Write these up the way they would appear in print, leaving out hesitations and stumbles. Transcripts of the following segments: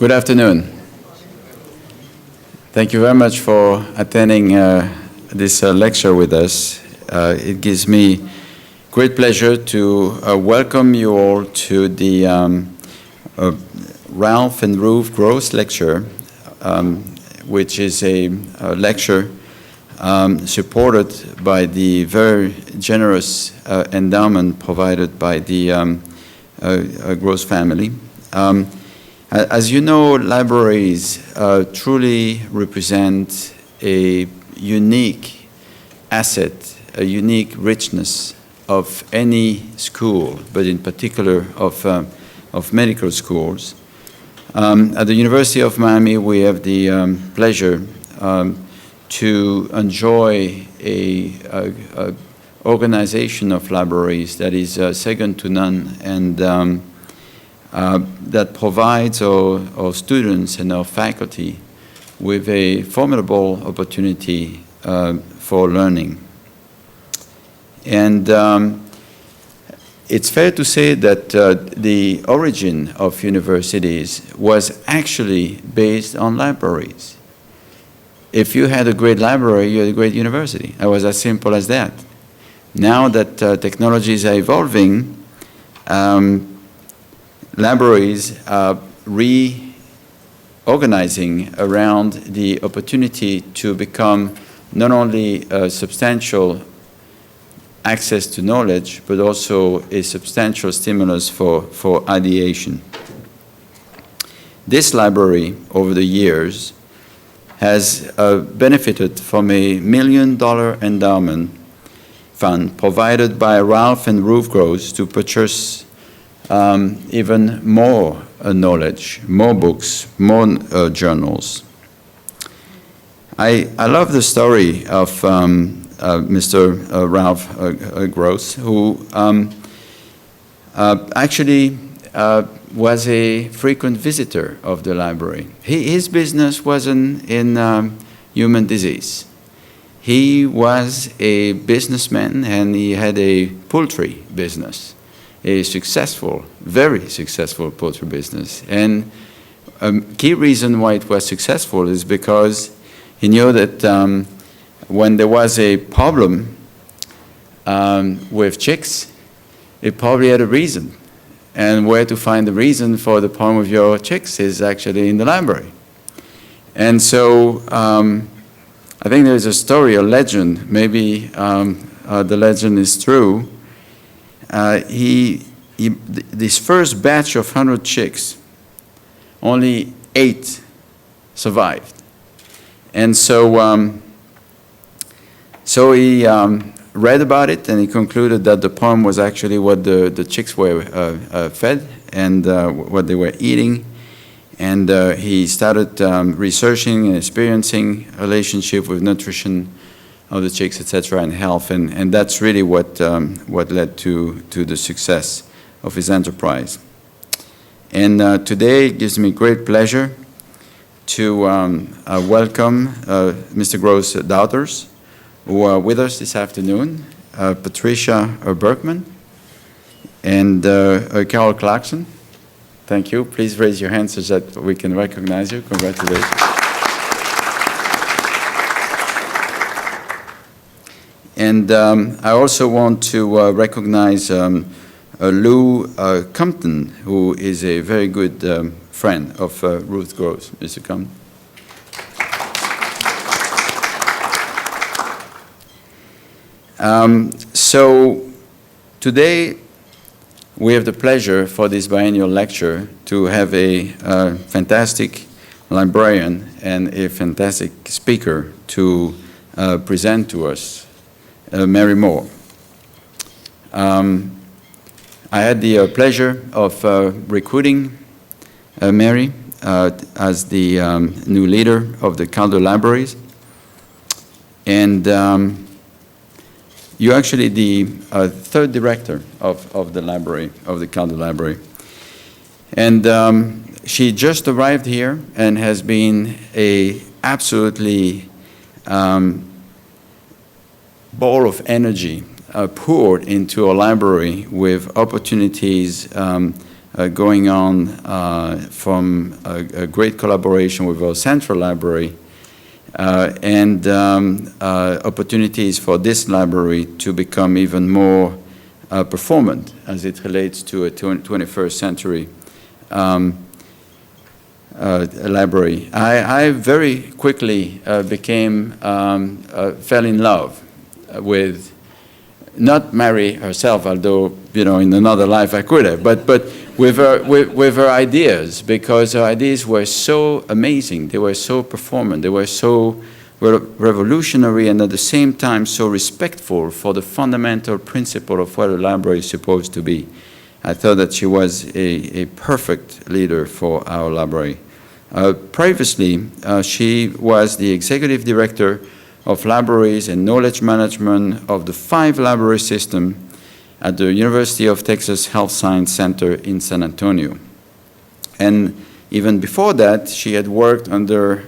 Good afternoon. Thank you very much for attending this lecture with us. It gives me great pleasure to welcome you all to the Ralph and Ruth Gross lecture, which is a lecture supported by the very generous endowment provided by the Gross family. As you know, libraries truly represent a unique asset, a unique richness of any school, but in particular of medical schools. At the University of Miami, we have the pleasure to enjoy a organization of libraries that is second to none, and that provides our students and our faculty with a formidable opportunity for learning. And it's fair to say that the origin of universities was actually based on libraries. If you had a great library, you had a great university. It was as simple as that. Now that technologies are evolving, libraries are reorganizing around the opportunity to become not only a substantial access to knowledge, but also a substantial stimulus for ideation. This library, over the years, has benefited from a $1 million endowment fund provided by Ralph and Ruth Gross to purchase even more knowledge, more books, more journals. I love the story of Mr. Ralph Gross, who actually was a frequent visitor of the library. His business wasn't in human disease. He was a businessman, and he had a poultry business, a successful, very successful poultry business. And a key reason why it was successful is because he knew that when there was a problem with chicks, it probably had a reason. And where to find the reason for the problem with your chicks is actually in the library. And so I think there's a story, a legend, maybe the legend is true. This first batch of 100 chicks, only 8 survived. And so he read about it, and he concluded that the problem was actually what the chicks were fed and what they were eating. And he started researching and experiencing a relationship with nutrition of the chicks, etc., and health. And that's really what led to the success of his enterprise. And today it gives me great pleasure to welcome Mr. Gross' daughters, who are with us this afternoon, Patricia Berkman and Carol Clarkson. Thank you. Please raise your hands so that we can recognize you. Congratulations. And I also want to recognize Lou Compton, who is a very good friend of Ruth Gross. Mr. Compton. So today we have the pleasure for this biennial lecture to have a fantastic librarian and a fantastic speaker to present to us, Mary Moore. I had the pleasure of recruiting Mary as the new leader of the Calder Libraries, and you're actually the third director of the library, of the Calder Library. And she just arrived here and has been a absolutely ball of energy poured into a library with opportunities going on from a great collaboration with our central library and opportunities for this library to become even more performant as it relates to a 21st century library. I very quickly fell in love with, not Mary herself, although, you know, in another life I could have, but with her ideas, because her ideas were so amazing, they were so performant, they were so revolutionary, and at the same time so respectful for the fundamental principle of what a library is supposed to be. I thought that she was a perfect leader for our library. Previously, she was the executive director of libraries and knowledge management of the 5 library system at the University of Texas Health Science Center in San Antonio. And even before that, she had worked under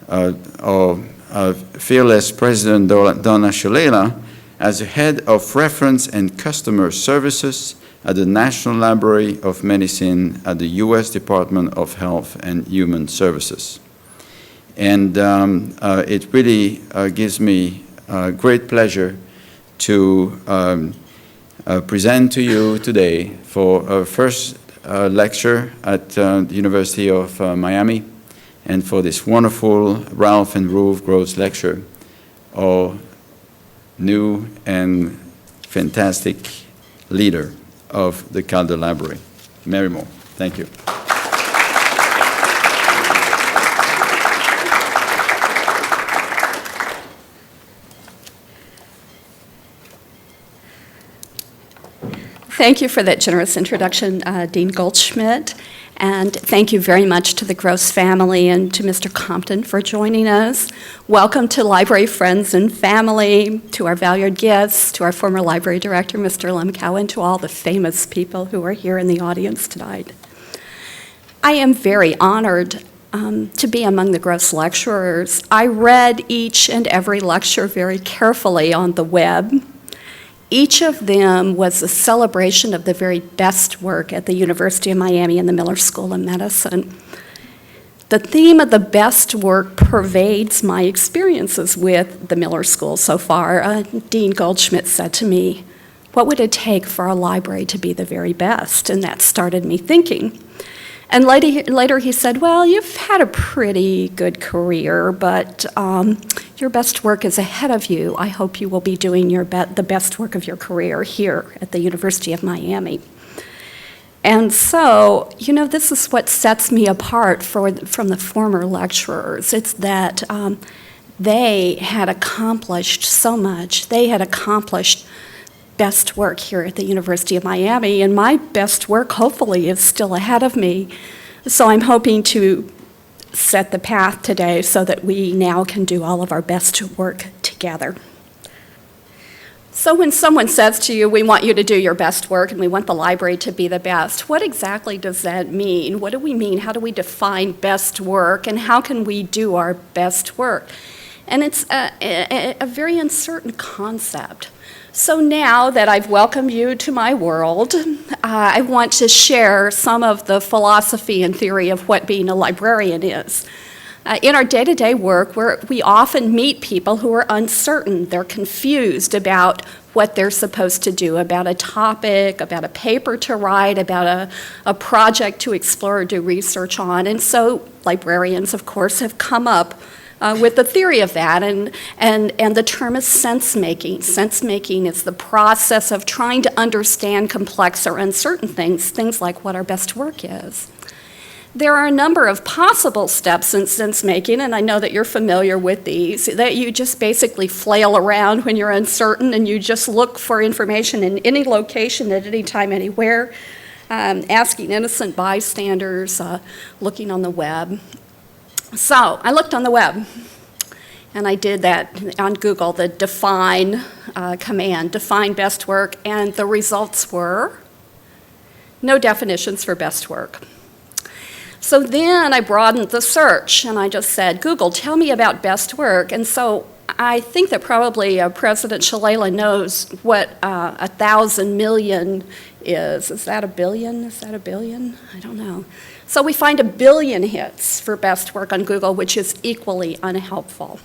our fearless president, Donna Shalala, as the head of reference and customer services at the National Library of Medicine at the U.S. Department of Health and Human Services. And it really gives me great pleasure to present to you today for our first lecture at the University of Miami, and for this wonderful Ralph and Ruth Gross lecture, our new and fantastic leader of the Calder Library, Mary Moore. Thank you. Thank you for that generous introduction, Dean Goldschmidt, and thank you very much to the Gross family and to Mr. Compton for joining us. Welcome to library friends and family, to our valued guests, to our former library director, Mr. Lemkow, and to all the famous people who are here in the audience tonight. I am very honored to be among the Gross lecturers. I read each and every lecture very carefully on the web. Each of them was a celebration of the very best work at the University of Miami and the Miller School of Medicine. The theme of the best work pervades my experiences with the Miller School so far. Dean Goldschmidt said to me, "What would it take for a library to be the very best?" And that started me thinking. And later he said, "Well, you've had a pretty good career, but your best work is ahead of you. I hope you will be doing the best work of your career here at the University of Miami." And so, you know, this is what sets me apart from the former lecturers. It's that they had accomplished so much. They had accomplished best work here at the University of Miami, and my best work hopefully is still ahead of me. So I'm hoping to set the path today so that we now can do all of our best work together. So when someone says to you, "We want you to do your best work and we want the library to be the best," what exactly does that mean? What do we mean? How do we define best work, and how can we do our best work? And it's a very uncertain concept. So now that I've welcomed you to my world, I want to share some of the philosophy and theory of what being a librarian is. In our day-to-day work, we often meet people who are uncertain. They're confused about what they're supposed to do, about a topic, about a paper to write, about a project to explore or do research on. And so librarians, of course, have come up with the theory of that, and the term is sense-making. Sense-making is the process of trying to understand complex or uncertain things like what our best work is. There are a number of possible steps in sense-making, and I know that you're familiar with these, that you just basically flail around when you're uncertain, and you just look for information in any location at any time, anywhere, asking innocent bystanders, looking on the web. So I looked on the web, and I did that on Google, the define command, define best work, and the results were no definitions for best work. So then I broadened the search, and I just said, "Google, tell me about best work." And so I think that probably President Shalala knows what 1,000 million is. Is that a billion? Is that a billion? I don't know. So we find 1 billion hits for best work on Google, which is equally unhelpful.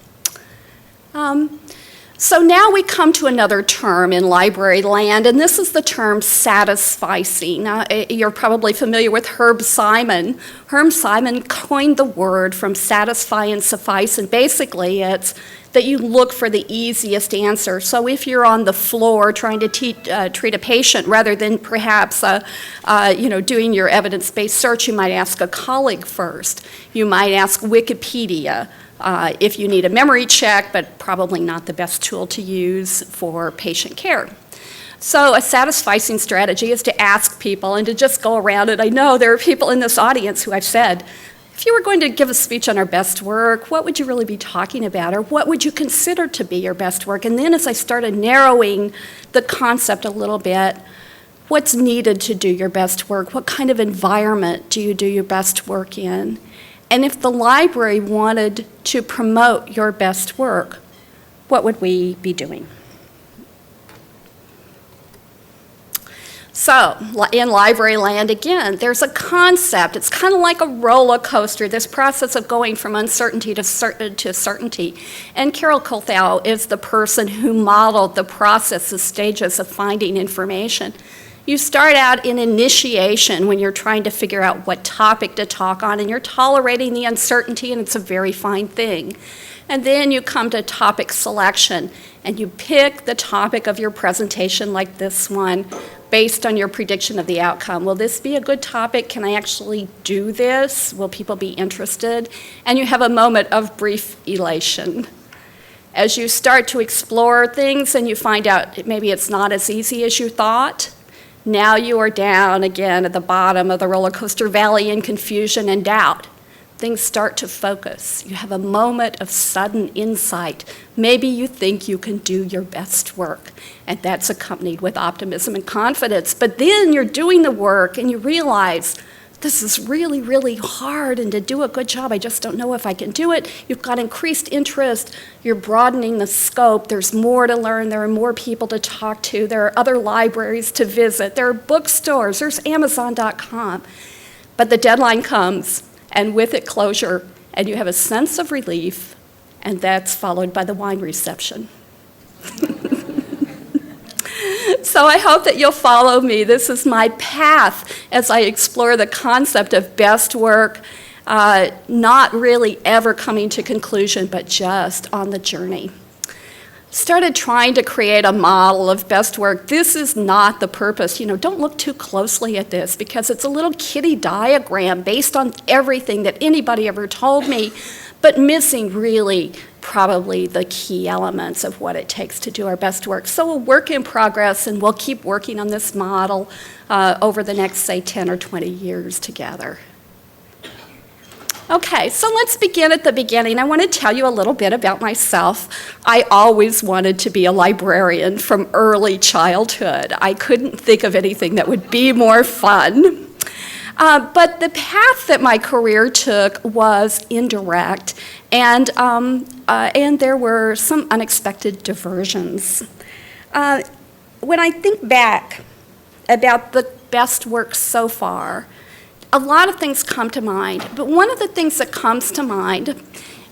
So now we come to another term in library land, and this is the term satisficing. You're probably familiar with Herb Simon. Herb Simon coined the word from satisfy and suffice, and basically it's that you look for the easiest answer. So if you're on the floor trying to treat a patient, rather than perhaps doing your evidence-based search, you might ask a colleague first. You might ask Wikipedia. If you need a memory check, but probably not the best tool to use for patient care. So a satisficing strategy is to ask people and to just go around it. I know there are people in this audience who I've said, if you were going to give a speech on our best work, what would you really be talking about? Or what would you consider to be your best work? And then as I started narrowing the concept a little bit, what's needed to do your best work? What kind of environment do you do your best work in? And if the library wanted to promote your best work, what would we be doing? So, in library land again, there's a concept. It's kind of like a roller coaster, this process of going from uncertainty to certainty. And Carol Kuhlthau is the person who modeled the process, the stages of finding information. You start out in initiation when you're trying to figure out what topic to talk on, and you're tolerating the uncertainty, and it's a very fine thing. And then you come to topic selection, and you pick the topic of your presentation, like this one, based on your prediction of the outcome. Will this be a good topic? Can I actually do this? Will people be interested? And you have a moment of brief elation. As you start to explore things and you find out maybe it's not as easy as you thought, now you are down again at the bottom of the roller coaster valley in confusion and doubt. Things start to focus. You have a moment of sudden insight. Maybe you think you can do your best work, and that's accompanied with optimism and confidence. But then you're doing the work and you realize, this is really, really hard, and to do a good job, I just don't know if I can do it. You've got increased interest. You're broadening the scope. There's more to learn. There are more people to talk to. There are other libraries to visit. There are bookstores. There's Amazon.com. But the deadline comes, and with it closure, and you have a sense of relief, and that's followed by the wine reception. So I hope that you'll follow me. This is my path as I explore the concept of best work, not really ever coming to conclusion, but just on the journey. Started trying to create a model of best work. This is not the purpose. Don't look too closely at this because it's a little kiddie diagram based on everything that anybody ever told me, but missing really probably the key elements of what it takes to do our best work. So a work in progress, and we'll keep working on this model over the next, say, 10 or 20 years together. Okay, so let's begin at the beginning. I want to tell you a little bit about myself. I always wanted to be a librarian from early childhood. I couldn't think of anything that would be more fun. But the path that my career took was indirect, and there were some unexpected diversions. When I think back about the best work so far, a lot of things come to mind, but one of the things that comes to mind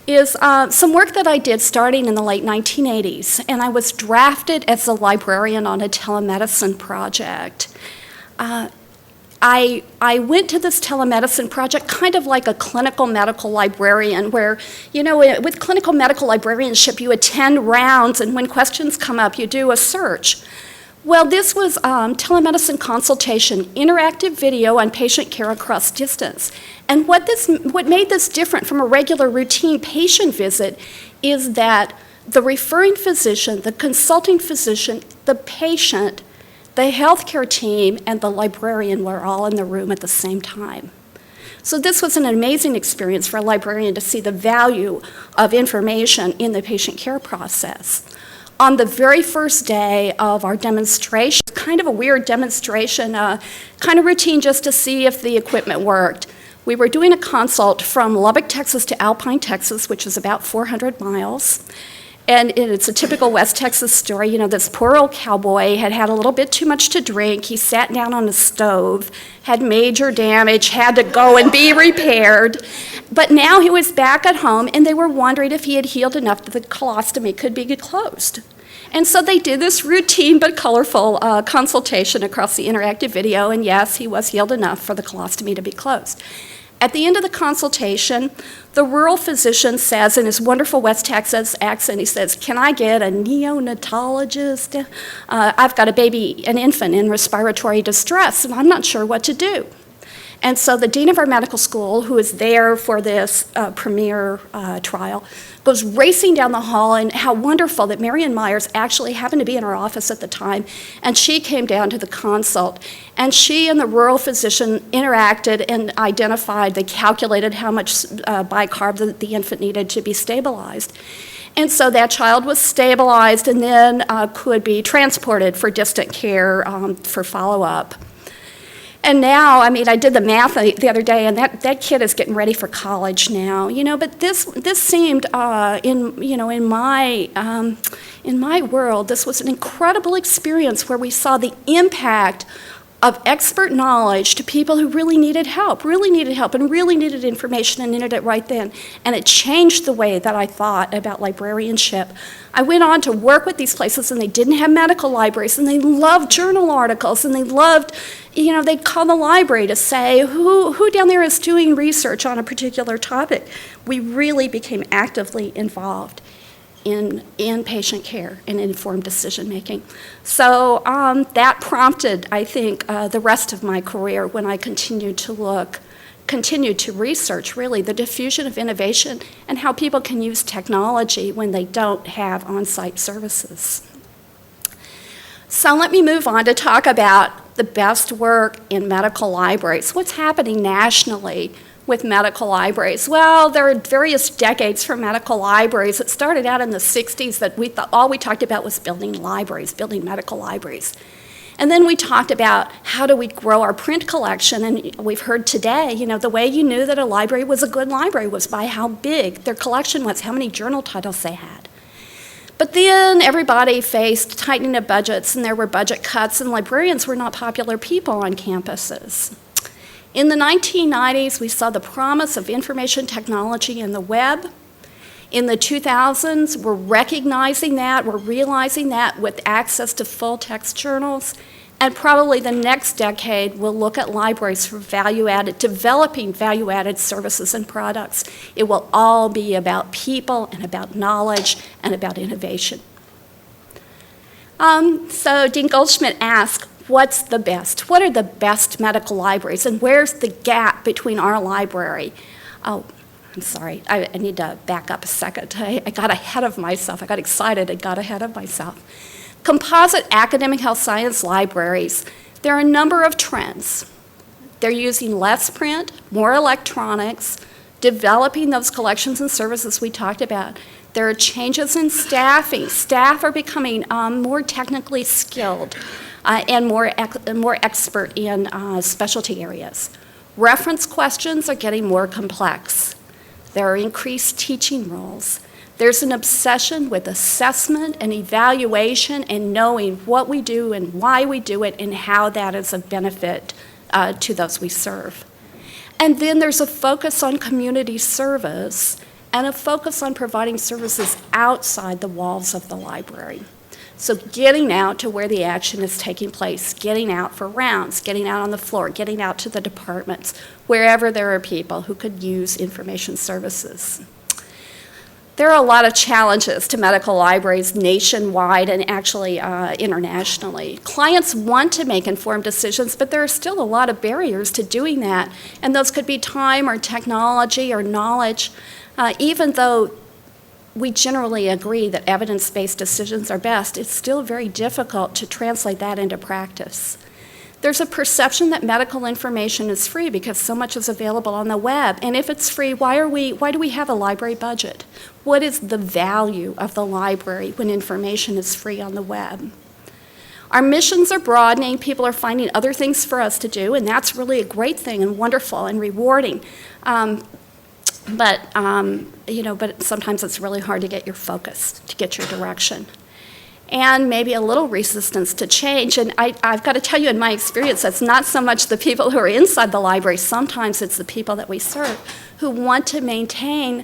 is some work that I did starting in the late 1980s, and I was drafted as a librarian on a telemedicine project. I went to this telemedicine project kind of like a clinical medical librarian where, with clinical medical librarianship, you attend rounds, and when questions come up, you do a search. Well, this was telemedicine consultation, interactive video on patient care across distance. And what made this different from a regular routine patient visit is that the referring physician, the consulting physician, the patient, the healthcare team, and the librarian were all in the room at the same time. So this was an amazing experience for a librarian to see the value of information in the patient care process. On the very first day of our demonstration, kind of a weird demonstration, kind of routine just to see if the equipment worked. We were doing a consult from Lubbock, Texas to Alpine, Texas, which is about 400 miles. And it's a typical West Texas story. You know, this poor old cowboy had had a little bit too much to drink. He sat down on the stove, had major damage, had to go and be repaired. But now he was back at home, and they were wondering if he had healed enough that the colostomy could be closed. And so they did this routine but colorful consultation across the interactive video, and yes, he was healed enough for the colostomy to be closed. At the end of the consultation, the rural physician says in his wonderful West Texas accent, he says, "Can I get a neonatologist? I've got a baby, an infant in respiratory distress, and I'm not sure what to do." And so the dean of our medical school, who is there for this premier trial, goes racing down the hall, and how wonderful that Marion Myers actually happened to be in our office at the time, and she came down to the consult. And she and the rural physician interacted and identified, they calculated how much bicarb the infant needed to be stabilized. And so that child was stabilized and then could be transported for distant care for follow-up. And now, I mean, I did the math the other day, and that kid is getting ready for college now, you know. But this seemed, in my world, this was an incredible experience where we saw the impact of expert knowledge to people who really needed help, and really needed information and needed it right then. And it changed the way that I thought about librarianship. I went on to work with these places, and they didn't have medical libraries, and they loved journal articles, and they loved, they'd call the library to say, who down there is doing research on a particular topic. We really became actively involved in patient care and informed decision-making. So that prompted, I think, the rest of my career when I continued to research, really, the diffusion of innovation and how people can use technology when they don't have on-site services. So let me move on to talk about the best work in medical libraries. What's happening nationally with medical libraries? Well, there are various decades for medical libraries. It started out in the 60s that we thought all we talked about was building libraries, building medical libraries. And then we talked about how do we grow our print collection, and we've heard today, the way you knew that a library was a good library was by how big their collection was, how many journal titles they had. But then everybody faced tightening of budgets, and there were budget cuts, and librarians were not popular people on campuses. In the 1990s, we saw the promise of information technology and the web. In the 2000s, we're recognizing that, we're realizing that with access to full-text journals. And probably the next decade, we'll look at libraries for developing value-added services and products. It will all be about people and about knowledge and about innovation. So Dean Goldschmidt asked, what's the best? What are the best medical libraries, and where's the gap between our library? Oh, I'm sorry, I need to back up a second. I got ahead of myself. I got excited and got ahead of myself. Composite academic health science libraries, there are a number of trends. They're using less print, more electronics, developing those collections and services we talked about. There are changes in staffing. Staff are becoming more technically skilled and more expert in specialty areas. Reference questions are getting more complex. There are increased teaching roles. There's an obsession with assessment and evaluation and knowing what we do and why we do it and how that is of benefit to those we serve. And then there's a focus on community service and a focus on providing services outside the walls of the library. So getting out to where the action is taking place, getting out for rounds, getting out on the floor, getting out to the departments, wherever there are people who could use information services. There are a lot of challenges to medical libraries nationwide and actually internationally. Clients want to make informed decisions, but there are still a lot of barriers to doing that, and those could be time or technology or knowledge, even though we generally agree that evidence-based decisions are best, it's still very difficult to translate that into practice. There's a perception that medical information is free because so much is available on the web. And if it's free, why do we have a library budget? What is the value of the library when information is free on the web? Our missions are broadening. People are finding other things for us to do, and that's really a great thing and wonderful and rewarding. But but sometimes it's really hard to get your focus, to get your direction. And maybe a little resistance to change. And I've got to tell you, in my experience, it's not so much the people who are inside the library. Sometimes it's the people that we serve who want to maintain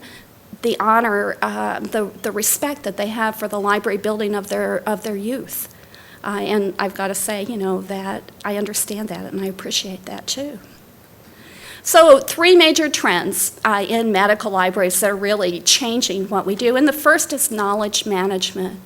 the honor, the respect that they have for the library building of their youth. And I've got to say, that I understand that and I appreciate that too. So 3 major trends in medical libraries that are really changing what we do. And the first is knowledge management.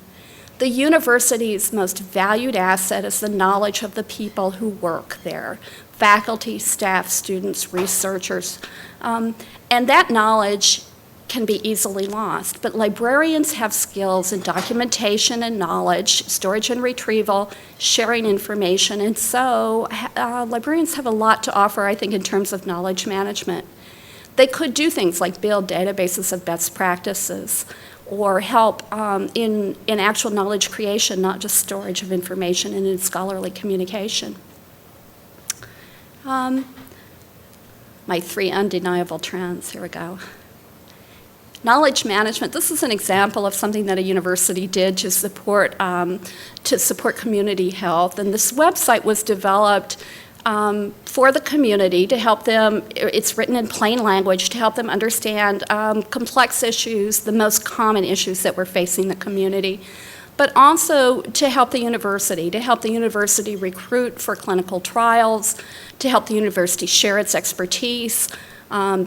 The university's most valued asset is the knowledge of the people who work there, faculty, staff, students, researchers. And that knowledge can be easily lost, but librarians have skills in documentation and knowledge, storage and retrieval, sharing information, and so librarians have a lot to offer, I think, in terms of knowledge management. They could do things like build databases of best practices, or help in actual knowledge creation, not just storage of information and in scholarly communication. My 3 undeniable trends, here we go. Knowledge management, this is an example of something that a university did to support community health, and this website was developed for the community to help them. It's written in plain language to help them understand complex issues, the most common issues that we're facing the community, but also to help the university recruit for clinical trials, to help the university share its expertise,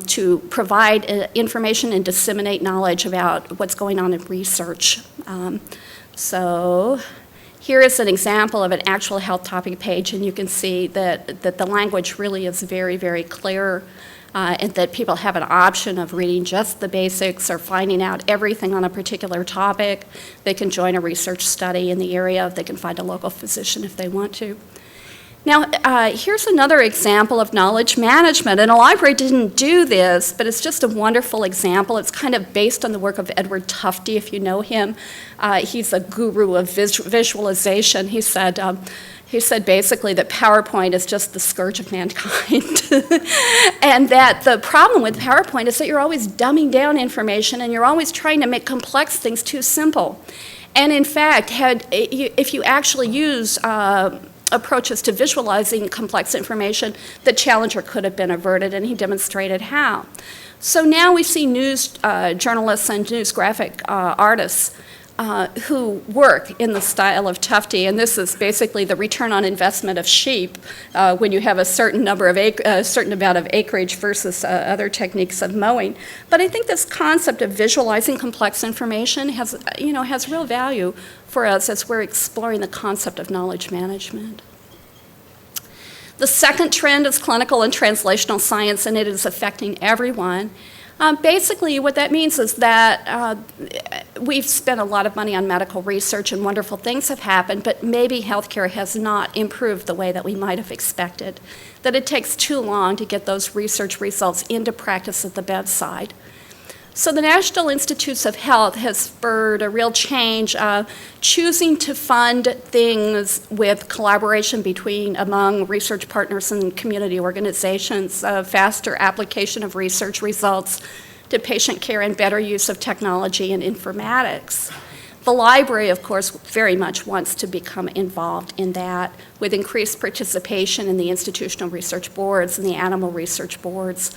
to provide information and disseminate knowledge about what's going on in research. So here is an example of an actual health topic page, and you can see that the language really is very, very clear, and that people have an option of reading just the basics or finding out everything on a particular topic. They can join a research study in the area. They can find a local physician if they want to. Now, here's another example of knowledge management, and a library didn't do this, but it's just a wonderful example. It's kind of based on the work of Edward Tufte, if you know him. He's a guru of visualization. He said basically that PowerPoint is just the scourge of mankind, and that the problem with PowerPoint is that you're always dumbing down information and you're always trying to make complex things too simple. And in fact, if you actually use approaches to visualizing complex information, the challenger could have been averted, and he demonstrated how. So now we see news journalists and news graphic artists who work in the style of Tufte, and this is basically the return on investment of sheep when you have a certain amount of acreage versus other techniques of mowing. But I think this concept of visualizing complex information has real value for us as we're exploring the concept of knowledge management. The second trend is clinical and translational science, and it is affecting everyone. Basically, what that means is that we've spent a lot of money on medical research and wonderful things have happened, but maybe healthcare has not improved the way that we might have expected, that it takes too long to get those research results into practice at the bedside. So the National Institutes of Health has spurred a real change, choosing to fund things with collaboration among research partners and community organizations, faster application of research results to patient care and better use of technology and informatics. The library, of course, very much wants to become involved in that with increased participation in the institutional research boards and the animal research boards.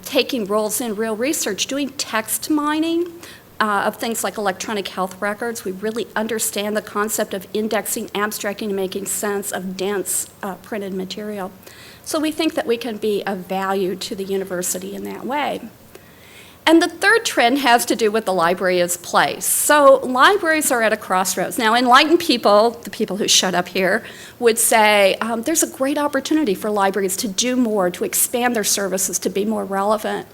Taking roles in real research, doing text mining of things like electronic health records. We really understand the concept of indexing, abstracting, and making sense of dense printed material. So we think that we can be of value to the university in that way. And the third trend has to do with the library as place. So libraries are at a crossroads. Now, enlightened people, the people who showed up here, would say there's a great opportunity for libraries to do more, to expand their services, to be more relevant.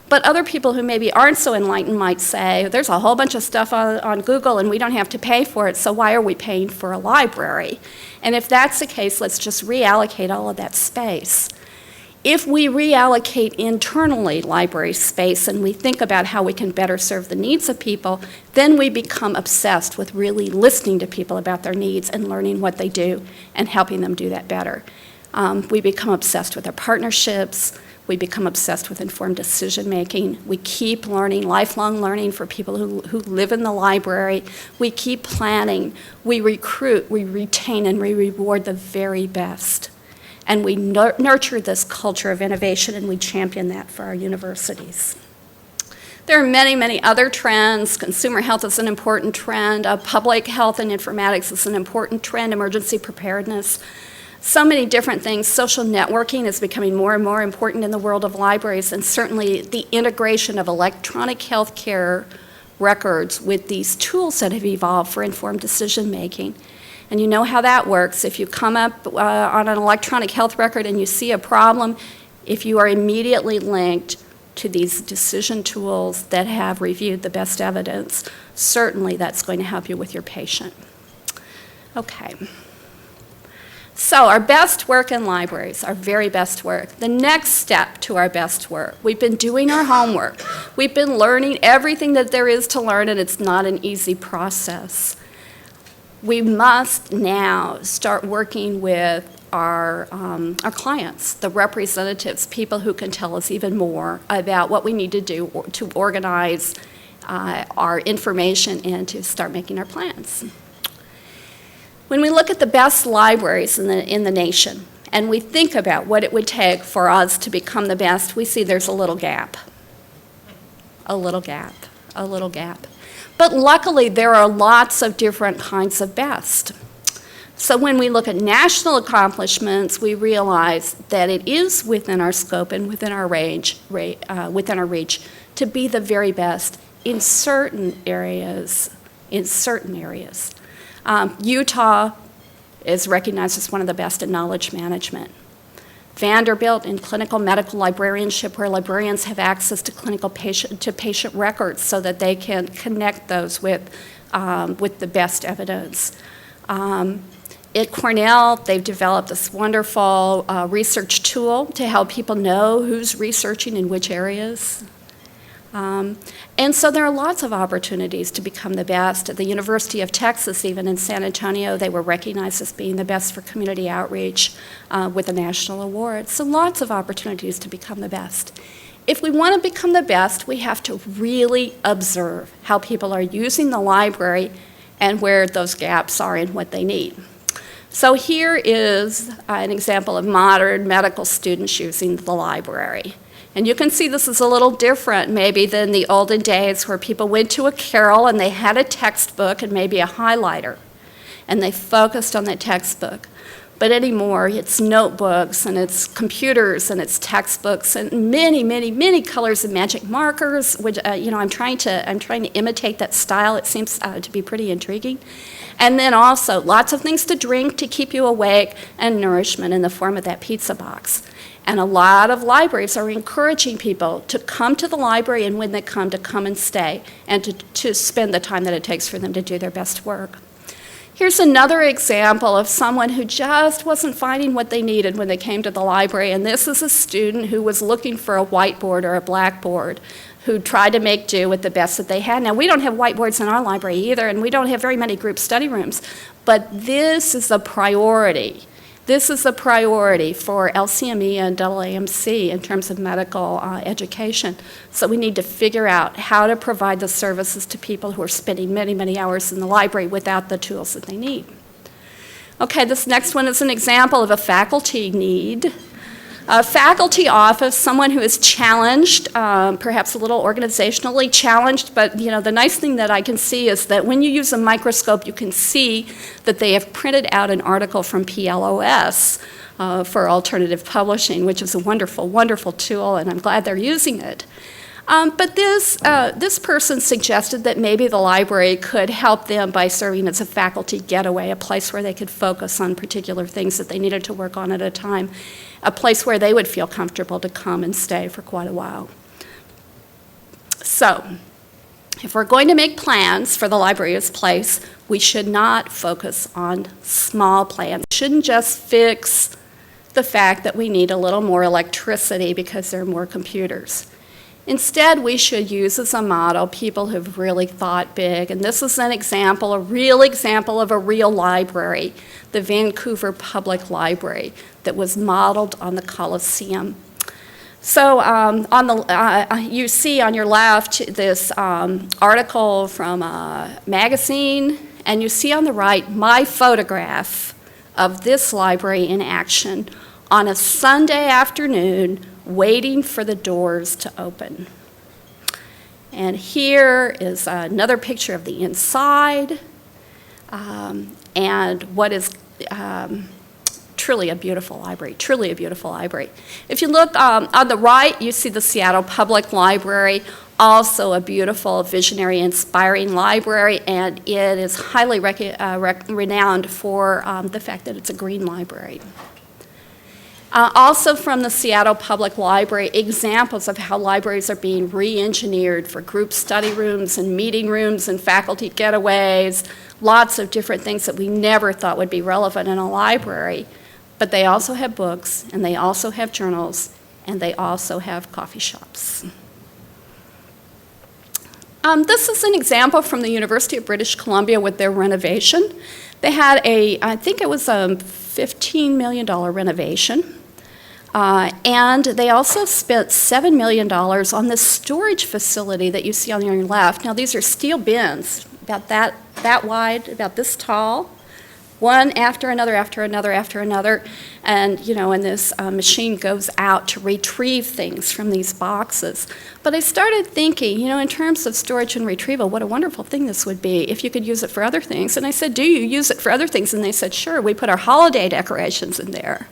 But other people who maybe aren't so enlightened might say, there's a whole bunch of stuff on Google and we don't have to pay for it, so why are we paying for a library? And if that's the case, let's just reallocate all of that space. If we reallocate internally library space and we think about how we can better serve the needs of people, then we become obsessed with really listening to people about their needs and learning what they do and helping them do that better. We become obsessed with our partnerships. We become obsessed with informed decision-making. We keep learning, lifelong learning for people who live in the library. We keep planning. We recruit, we retain, and we reward the very best. And we nurture this culture of innovation, and we champion that for our universities. There are many, many other trends. Consumer health is an important trend. Public health and informatics is an important trend. Emergency preparedness. So many different things. Social networking is becoming more and more important in the world of libraries, and certainly the integration of electronic healthcare records with these tools that have evolved for informed decision making. And you know how that works. If you come up on an electronic health record and you see a problem, if you are immediately linked to these decision tools that have reviewed the best evidence, certainly that's going to help you with your patient. Okay. So our best work in libraries, our very best work. The next step to our best work, we've been doing our homework. We've been learning everything that there is to learn, and it's not an easy process. We must now start working with our clients, the representatives, people who can tell us even more about what we need to do to organize our information and to start making our plans. When we look at the best libraries in the nation, and we think about what it would take for us to become the best, we see there's a little gap. A little gap. A little gap. But luckily, there are lots of different kinds of best. So when we look at national accomplishments, we realize that it is within our scope and within our reach to be the very best in certain areas. Utah is recognized as one of the best in knowledge management. Vanderbilt in clinical medical librarianship, where librarians have access to patient records so that they can connect those with the best evidence. At Cornell, they've developed this wonderful research tool to help people know who's researching in which areas. And so there are lots of opportunities to become the best. At the University of Texas, even in San Antonio, they were recognized as being the best for community outreach with a national award. So lots of opportunities to become the best. If we want to become the best, we have to really observe how people are using the library and where those gaps are in what they need. So here is an example of modern medical students using the library. And you can see this is a little different maybe than the olden days where people went to a carrel and they had a textbook and maybe a highlighter, and they focused on that textbook. But anymore, it's notebooks and it's computers and it's textbooks and many, many, many colors and magic markers, which I'm trying to imitate that style. It seems to be pretty intriguing. And then also lots of things to drink to keep you awake and nourishment in the form of that pizza box. And a lot of libraries are encouraging people to come to the library, and when they come, to come and stay and to spend the time that it takes for them to do their best work. Here's another example of someone who just wasn't finding what they needed when they came to the library, and this is a student who was looking for a whiteboard or a blackboard, who tried to make do with the best that they had. Now, we don't have whiteboards in our library either, and we don't have very many group study rooms, but this is a priority. This is a priority for LCME and AAMC in terms of medical education. So we need to figure out how to provide the services to people who are spending many, many hours in the library without the tools that they need. Okay, this next one is an example of a faculty need. A faculty office, someone who is challenged, perhaps a little organizationally challenged, but the nice thing that I can see is that when you use a microscope, you can see that they have printed out an article from PLOS for alternative publishing, which is a wonderful, wonderful tool, and I'm glad they're using it. But this person suggested that maybe the library could help them by serving as a faculty getaway, a place where they could focus on particular things that they needed to work on at a time, a place where they would feel comfortable to come and stay for quite a while. So, if we're going to make plans for the library as a place, we should not focus on small plans. We shouldn't just fix the fact that we need a little more electricity because there are more computers. Instead, we should use as a model people who've really thought big. And this is an example, a real example of a real library, the Vancouver Public Library, that was modeled on the Coliseum. So you see on your left this article from a magazine, and you see on the right my photograph of this library in action on a Sunday afternoon waiting for the doors to open. And here is another picture of the inside and what is truly a beautiful library, truly a beautiful library. If you look on the right, you see the Seattle Public Library, also a beautiful, visionary, inspiring library, and it is highly renowned for the fact that it's a green library. Also from the Seattle Public Library, examples of how libraries are being re-engineered for group study rooms and meeting rooms and faculty getaways, lots of different things that we never thought would be relevant in a library. But they also have books, and they also have journals, and they also have coffee shops. This is an example from the University of British Columbia with their renovation. They had I think it was a $15 million renovation. And they also spent $7 million on this storage facility that you see on your left. Now, these are steel bins, about that wide, about this tall, one after another, after another, after another. And, and this machine goes out to retrieve things from these boxes. But I started thinking, in terms of storage and retrieval, what a wonderful thing this would be if you could use it for other things. And I said, do you use it for other things? And they said, sure, we put our holiday decorations in there.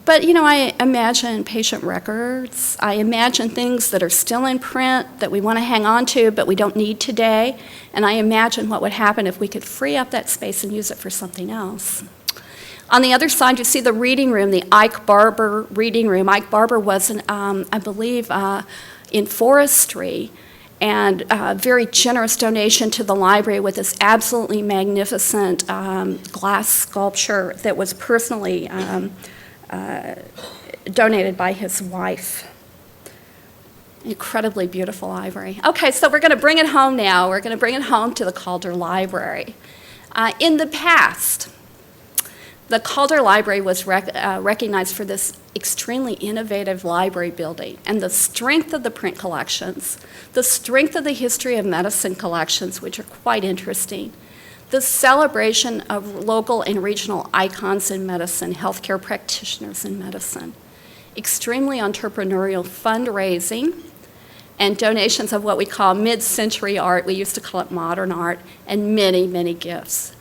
But, I imagine patient records. I imagine things that are still in print that we want to hang on to, but we don't need today. And I imagine what would happen if we could free up that space and use it for something else. On the other side, you see the reading room, the Ike Barber reading room. Ike Barber was, I believe, in forestry, and a very generous donation to the library with this absolutely magnificent glass sculpture that was personally donated by his wife. Incredibly beautiful library. Okay, so we're going to bring it home now. We're going to bring it home to the Calder Library. In the past, the Calder Library was recognized for this extremely innovative library building and the strength of the print collections, the strength of the history of medicine collections, which are quite interesting, the celebration of local and regional icons in medicine, healthcare practitioners in medicine, extremely entrepreneurial fundraising, and donations of what we call mid-century art. We used to call it modern art, and many, many gifts.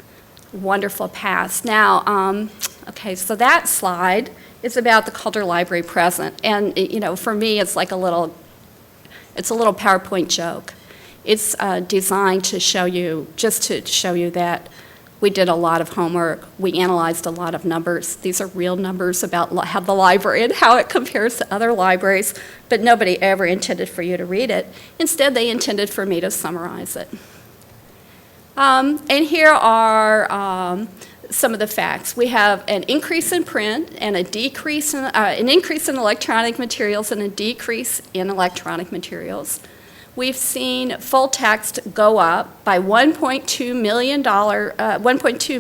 Wonderful past. Now, okay, so that slide is about the Calder Library present, and for me, it's a little PowerPoint joke. It's designed to show you that we did a lot of homework. We analyzed a lot of numbers. These are real numbers about how the library and how it compares to other libraries, but nobody ever intended for you to read it. Instead, they intended for me to summarize it. And here are some of the facts. We have an increase in print and an increase in electronic materials and a decrease in electronic materials. We've seen full text go up by 1.2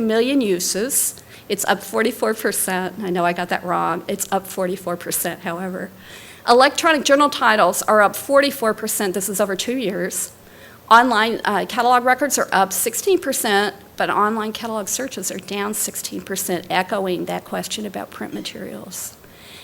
million uses. It's up 44%. I know I got that wrong. It's up 44%, however. Electronic journal titles are up 44%. This is over 2 years. Online catalog records are up 16%, but online catalog searches are down 16%, echoing that question about print materials.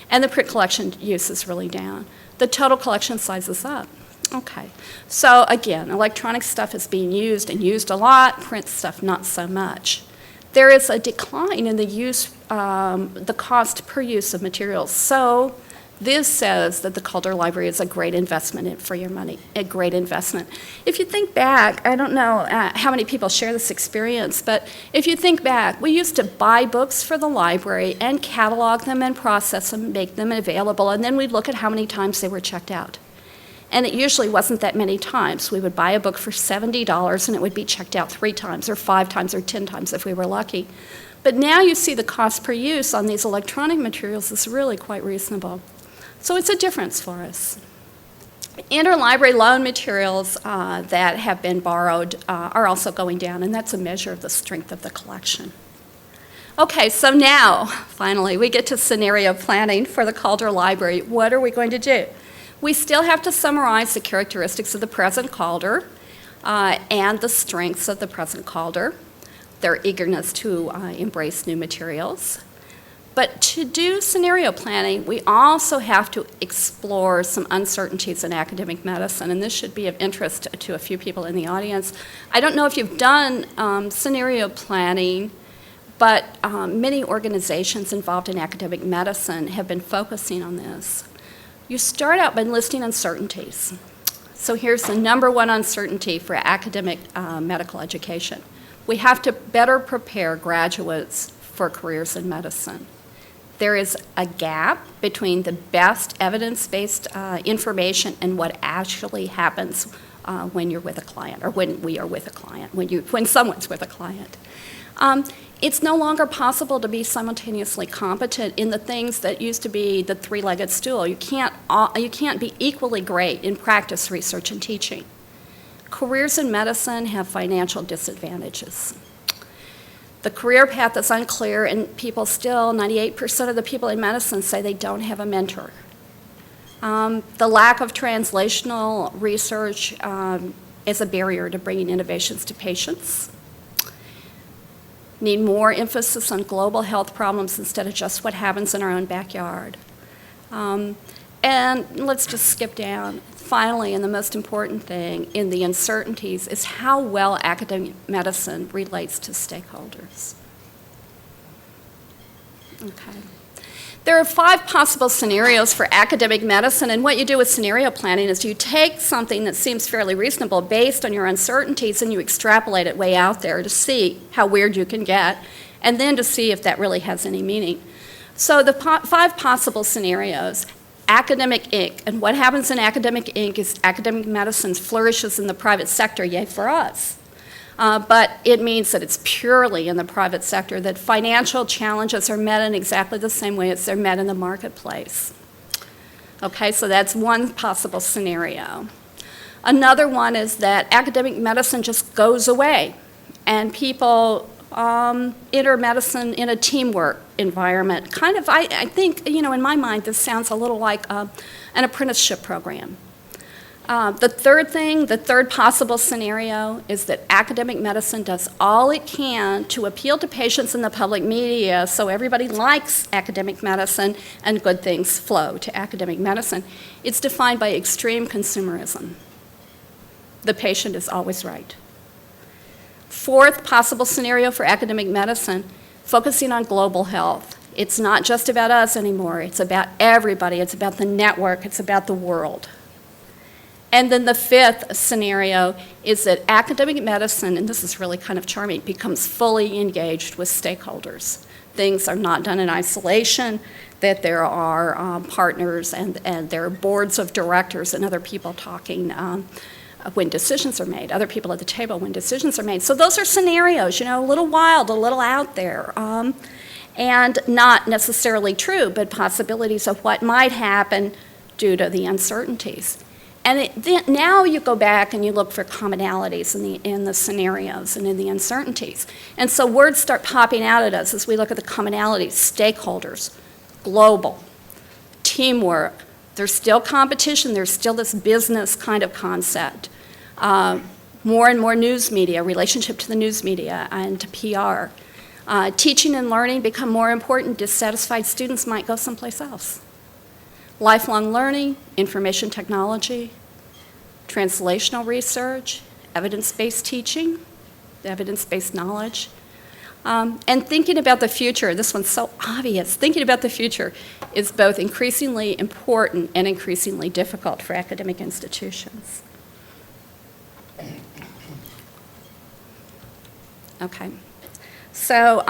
And the print collection use is really down. The total collection size is up. Okay, so again, electronic stuff is being used and used a lot, print stuff not so much. There is a decline in the the cost per use of materials. So this says that the Calder Library is a great investment for your money, a great investment. If you think back, I don't know how many people share this experience, but if you think back, we used to buy books for the library and catalog them and process them, make them available, and then we'd look at how many times they were checked out. And it usually wasn't that many times. We would buy a book for $70 and it would be checked out 3 times or 5 times or 10 times if we were lucky. But now you see the cost per use on these electronic materials is really quite reasonable. So it's a difference for us. Interlibrary loan materials that have been borrowed are also going down, and that's a measure of the strength of the collection. Okay, so now, finally, we get to scenario planning for the Calder Library. What are we going to do? We still have to summarize the characteristics of the present Calder and the strengths of the present Calder, their eagerness to embrace new materials. But to do scenario planning, we also have to explore some uncertainties in academic medicine, and this should be of interest to a few people in the audience. I don't know if you've done scenario planning, but many organizations involved in academic medicine have been focusing on this. You start out by listing uncertainties. So here's the number one uncertainty for academic medical education. We have to better prepare graduates for careers in medicine. There is a gap between the best evidence-based information and what actually happens when you're with a client, or when we are with a client, when someone's with a client. It's no longer possible to be simultaneously competent in the things that used to be the three-legged stool. You can't be equally great in practice, research, and teaching. Careers in medicine have financial disadvantages. The career path is unclear, and people still, 98% of the people in medicine say they don't have a mentor. The lack of translational research is a barrier to bringing innovations to patients. Need more emphasis on global health problems instead of just what happens in our own backyard. And let's just skip down. Finally, and the most important thing in the uncertainties is how well academic medicine relates to stakeholders. Okay. There are 5 possible scenarios for academic medicine, and what you do with scenario planning is you take something that seems fairly reasonable based on your uncertainties and you extrapolate it way out there to see how weird you can get, and then to see if that really has any meaning. So the 5 possible scenarios: academic Inc. And what happens in academic Inc. is academic medicine flourishes in the private sector, yay for us. But it means that it's purely in the private sector, that financial challenges are met in exactly the same way as they're met in the marketplace. Okay, so that's one possible scenario. Another one is that academic medicine just goes away, and people enter medicine in a teamwork environment. Kind of, I think, in my mind, this sounds a little like an apprenticeship program. The third possible scenario is that academic medicine does all it can to appeal to patients in the public media so everybody likes academic medicine and good things flow to academic medicine. It's defined by extreme consumerism. The patient is always right. Fourth possible scenario for academic medicine, focusing on global health. It's not just about us anymore. It's about everybody. It's about the network. It's about the world. And then the 5th scenario is that academic medicine, and this is really kind of charming, becomes fully engaged with stakeholders. Things are not done in isolation, that there are partners and there are boards of directors and other people talking when decisions are made, other people at the table when decisions are made. So those are scenarios, a little wild, a little out there, and not necessarily true, but possibilities of what might happen due to the uncertainties. And now you go back and you look for commonalities in the scenarios and in the uncertainties. And so words start popping out at us as we look at the commonalities: stakeholders, global, teamwork. There's still competition. There's still this business kind of concept. More and more news media, relationship to the news media and to PR. Teaching and learning become more important. Dissatisfied students might go someplace else. Lifelong learning, information technology, translational research, evidence-based teaching, evidence-based knowledge, and thinking about the future. This one's so obvious. Thinking about the future is both increasingly important and increasingly difficult for academic institutions. Okay. So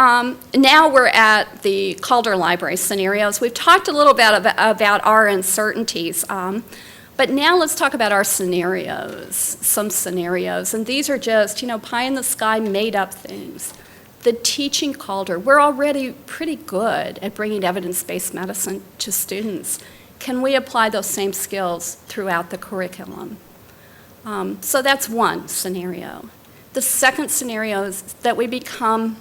now we're at the Calder Library scenarios. We've talked a little bit about our uncertainties, but now let's talk about our scenarios, some scenarios. And these are just, pie-in-the-sky made-up things. The teaching Calder, we're already pretty good at bringing evidence-based medicine to students. Can we apply those same skills throughout the curriculum? So that's one scenario. The second scenario is that we become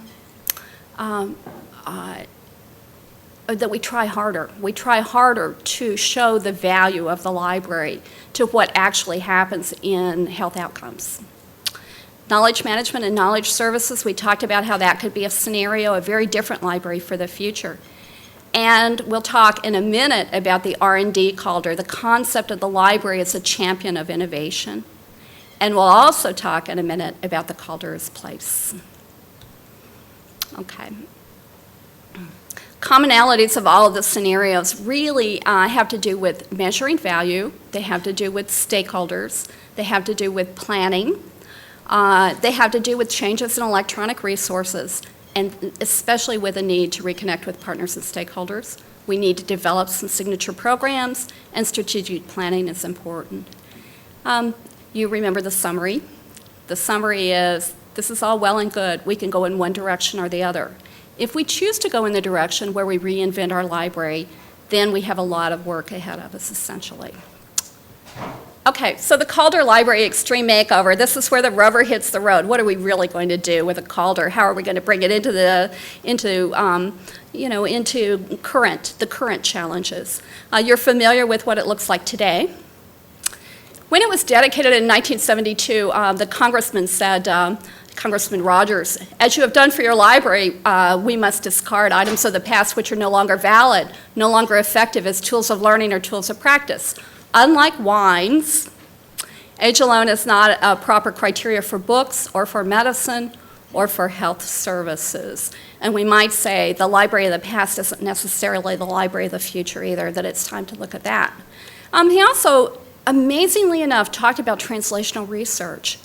that we try harder. We try harder to show the value of the library to what actually happens in health outcomes. Knowledge management and knowledge services, we talked about how that could be a scenario, a very different library for the future. And we'll talk in a minute about the R&D Calder, the concept of the library as a champion of innovation. And we'll also talk in a minute about the Calder's place. Okay. Commonalities of all of the scenarios really have to do with measuring value. They have to do with stakeholders. They have to do with planning. They have to do with changes in electronic resources, and especially with a need to reconnect with partners and stakeholders. We need to develop some signature programs, and strategic planning is important. You remember the summary. The summary is, this is all well and good. We can go in one direction or the other. If we choose to go in the direction where we reinvent our library, then we have a lot of work ahead of us, essentially. Okay, so the Calder Library Extreme Makeover. This is where the rubber hits the road. What are we really going to do with a Calder? How are we going to bring it into the current challenges? You're familiar with what it looks like today. When it was dedicated in 1972, the congressman said, Congressman Rogers, as you have done for your library, we must discard items of the past which are no longer valid, no longer effective as tools of learning or tools of practice. Unlike wines, age alone is not a proper criteria for books or for medicine or for health services. And we might say the library of the past isn't necessarily the library of the future either, that it's time to look at that. He also, amazingly enough, talked about translational research.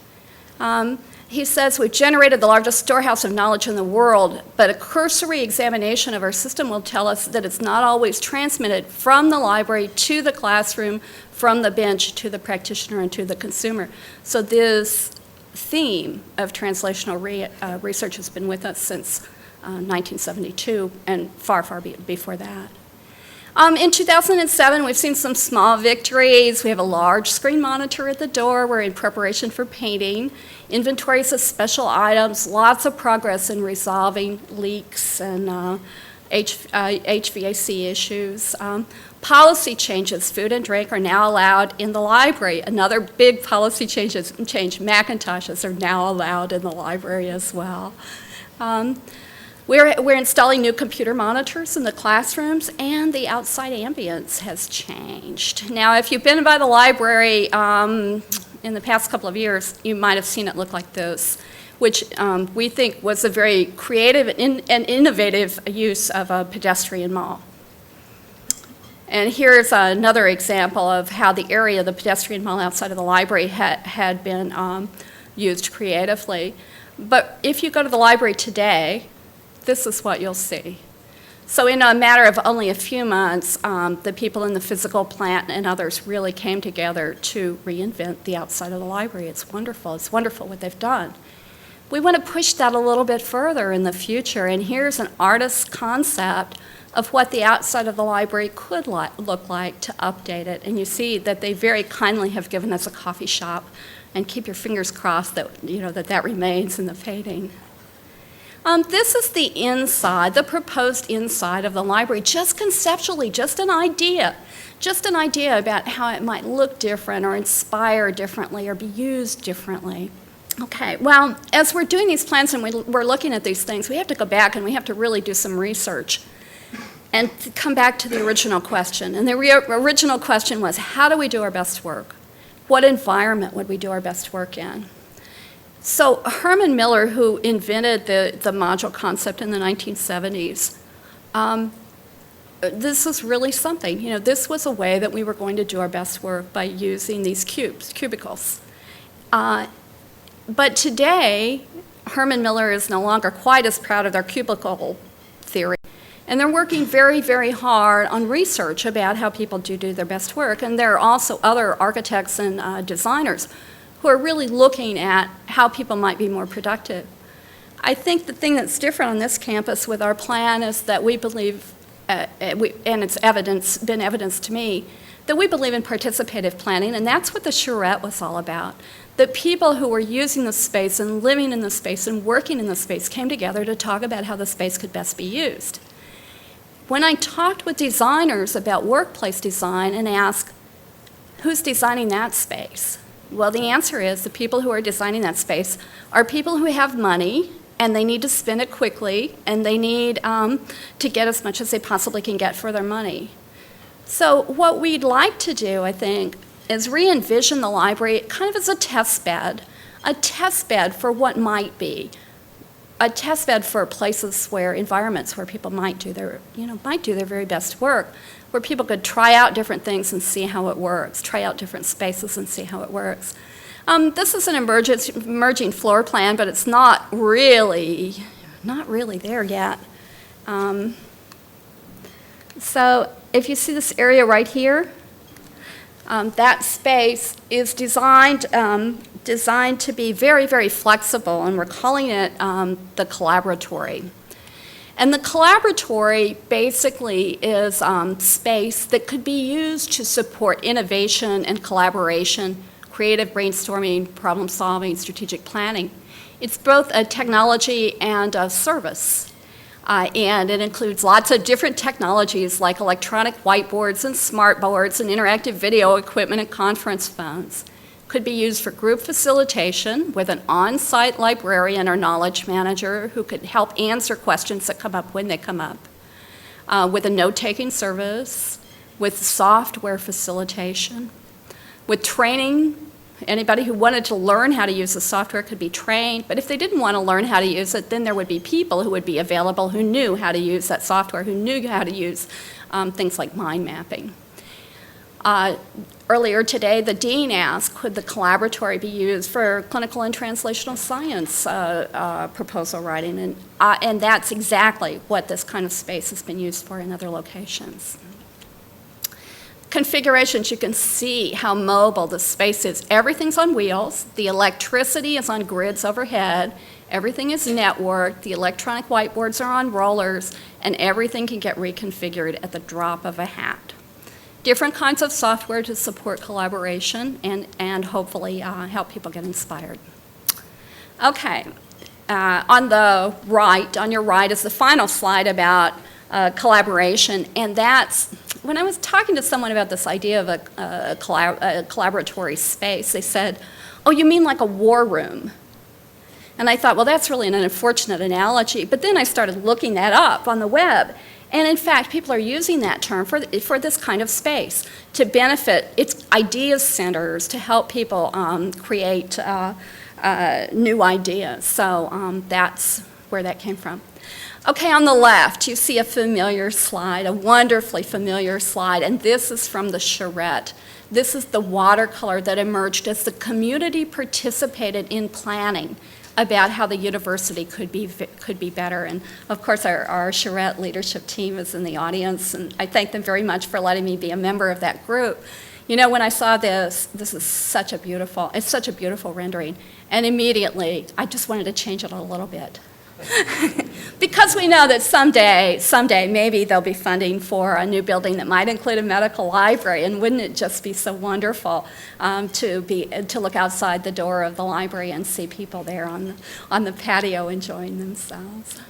He says, we've generated the largest storehouse of knowledge in the world, but a cursory examination of our system will tell us that it's not always transmitted from the library to the classroom, from the bench to the practitioner and to the consumer. So this theme of translational research has been with us since 1972 and far before that. In 2007, we've seen some small victories. We have a large screen monitor at the door. We're in preparation for painting. Inventories of special items, lots of progress in resolving leaks and HVAC issues. Policy changes, food and drink are now allowed in the library. Another big policy change, Macintoshes are now allowed in the library as well. We're installing new computer monitors in the classrooms, and the outside ambience has changed. Now, if you've been by the library in the past couple of years, you might have seen it look like this, which we think was a very creative and innovative use of a pedestrian mall. And here's another example of how the area of the pedestrian mall outside of the library had been used creatively. But if you go to the library today, this is what you'll see. So in a matter of only a few months, the people in the physical plant and others really came together to reinvent the outside of the library. It's wonderful. It's wonderful what they've done. We want to push that a little bit further in the future, and here's an artist's concept of what the outside of the library could look like to update it. And you see that they very kindly have given us a coffee shop, and keep your fingers crossed that that remains in the painting. This is the inside, the proposed inside of the library, just conceptually, just an idea about how it might look different or inspire differently or be used differently. Okay, well, as we're doing these plans and we're looking at these things, we have to go back and we have to really do some research and come back to the original question. And the original question was, how do we do our best work? What environment would we do our best work in? So Herman Miller, who invented the module concept in the 1970s, this was really something. This was a way that we were going to do our best work by using these cubicles. But today, Herman Miller is no longer quite as proud of their cubicle theory. And they're working very, very hard on research about how people do their best work. And there are also other architects and designers who are really looking at how people might be more productive. I think the thing that's different on this campus with our plan is that we believe and it's been evidence to me, that we believe in participative planning, and that's what the charrette was all about. That people who were using the space and living in the space and working in the space came together to talk about how the space could best be used. When I talked with designers about workplace design and asked, who's designing that space? Well, the answer is the people who are designing that space are people who have money, and they need to spend it quickly, and they need to get as much as they possibly can get for their money. So what we'd like to do, I think, is re-envision the library kind of as a test bed for what might be, a test bed for places where, environments where people might do their very best work, where people could try out different things and see how it works, try out different spaces and see how it works. This is an emerging floor plan, but it's not really there yet. So if you see this area right here, that space is designed to be very, very flexible, and we're calling it the collaboratory. And the collaboratory basically is space that could be used to support innovation and collaboration, creative brainstorming, problem solving, strategic planning. It's both a technology and a service. And it includes lots of different technologies like electronic whiteboards and smart boards and interactive video equipment and conference phones. Could be used for group facilitation with an on-site librarian or knowledge manager who could help answer questions that come up when they come up. With a note-taking service, with software facilitation, with training. Anybody who wanted to learn how to use the software could be trained, but if they didn't want to learn how to use it, then there would be people who would be available who knew how to use that software, who knew how to use things like mind mapping. Earlier today, the dean asked, could the collaboratory be used for clinical and translational science proposal writing? And that's exactly what this kind of space has been used for in other locations. Configurations, you can see how mobile the space is. Everything's on wheels. The electricity is on grids overhead. Everything is networked. The electronic whiteboards are on rollers, and everything can get reconfigured at the drop of a hat. Different kinds of software to support collaboration and hopefully help people get inspired. Okay, on your right is the final slide about collaboration, and that's, when I was talking to someone about this idea of a collaboratory space, they said, oh, you mean like a war room? And I thought, well, that's really an unfortunate analogy, but then I started looking that up on the web. And in fact, people are using that term for this kind of space to benefit its ideas centers, to help people create new ideas. So that's where that came from. Okay, on the left, you see a familiar slide, a wonderfully familiar slide, and this is from the charrette. This is the watercolor that emerged as the community participated in planning about how the university could be better. And of course, our charrette leadership team is in the audience, and I thank them very much for letting me be a member of that group. You know, when I saw this is such a beautiful rendering, and immediately I just wanted to change it a little bit. Because we know that someday, maybe there'll be funding for a new building that might include a medical library, and wouldn't it just be so wonderful to look outside the door of the library and see people there on the patio enjoying themselves.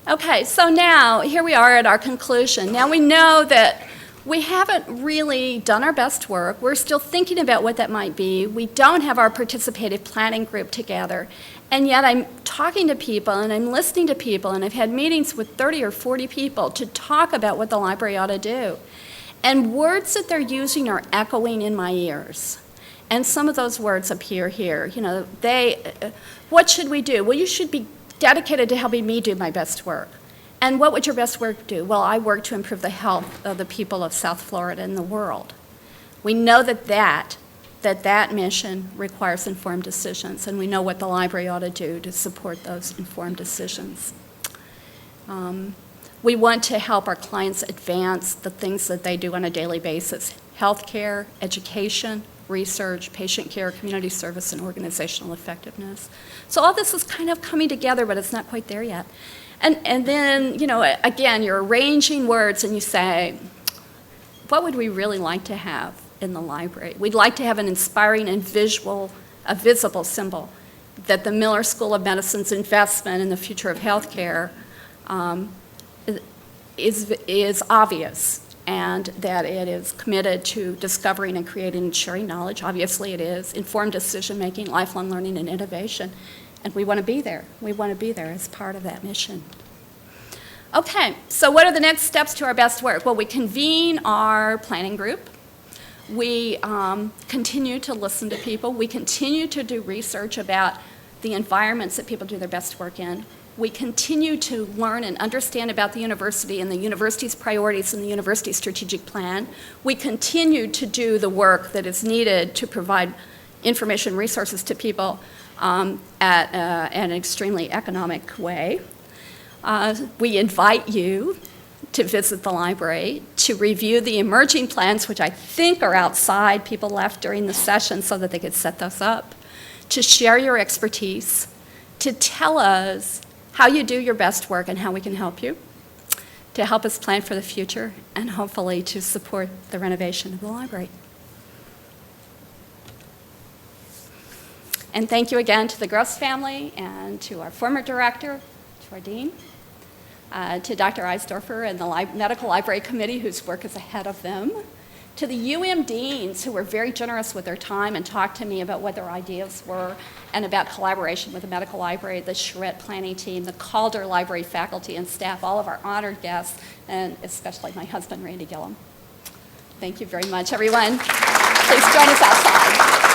Okay, so now here we are at our conclusion. Now we know that we haven't really done our best work. We're still thinking about what that might be. We don't have our participative planning group together. And yet I'm talking to people and I'm listening to people, and I've had meetings with 30 or 40 people to talk about what the library ought to do. And words that they're using are echoing in my ears. And some of those words appear here. You know, what should we do? Well, you should be dedicated to helping me do my best work. And what would your best work do? Well, I work to improve the health of the people of South Florida and the world. We know that mission requires informed decisions, and we know what the library ought to do to support those informed decisions. We want to help our clients advance the things that they do on a daily basis: healthcare, education, research, patient care, community service, and organizational effectiveness. So all this is kind of coming together, but it's not quite there yet. And then, again, you're arranging words and you say, what would we really like to have in the library? We'd like to have an inspiring and a visible symbol that the Miller School of Medicine's investment in the future of healthcare is obvious, and that it is committed to discovering and creating and sharing knowledge. Obviously it is. Informed decision-making, lifelong learning, and innovation. And we want to be there. We want to be there as part of that mission. Okay, so what are the next steps to our best work? Well, we convene our planning group. We continue to listen to people. We continue to do research about the environments that people do their best work in. We continue to learn and understand about the university and the university's priorities and the university's strategic plan. We continue to do the work that is needed to provide information resources to people at an extremely economic way. We invite you to visit the library, to review the emerging plans, which I think are outside. People left during the session so that they could set those up, to share your expertise, to tell us how you do your best work and how we can help you, to help us plan for the future, and hopefully to support the renovation of the library. And thank you again to the Gross family and to our former director, to our dean, to Dr. Eisdorfer and the Medical Library Committee, whose work is ahead of them, to the UM deans, who were very generous with their time and talked to me about what their ideas were and about collaboration with the Medical Library, the Charette planning team, the Calder Library faculty and staff, all of our honored guests, and especially my husband, Randy Gillum. Thank you very much, everyone. Please join us outside.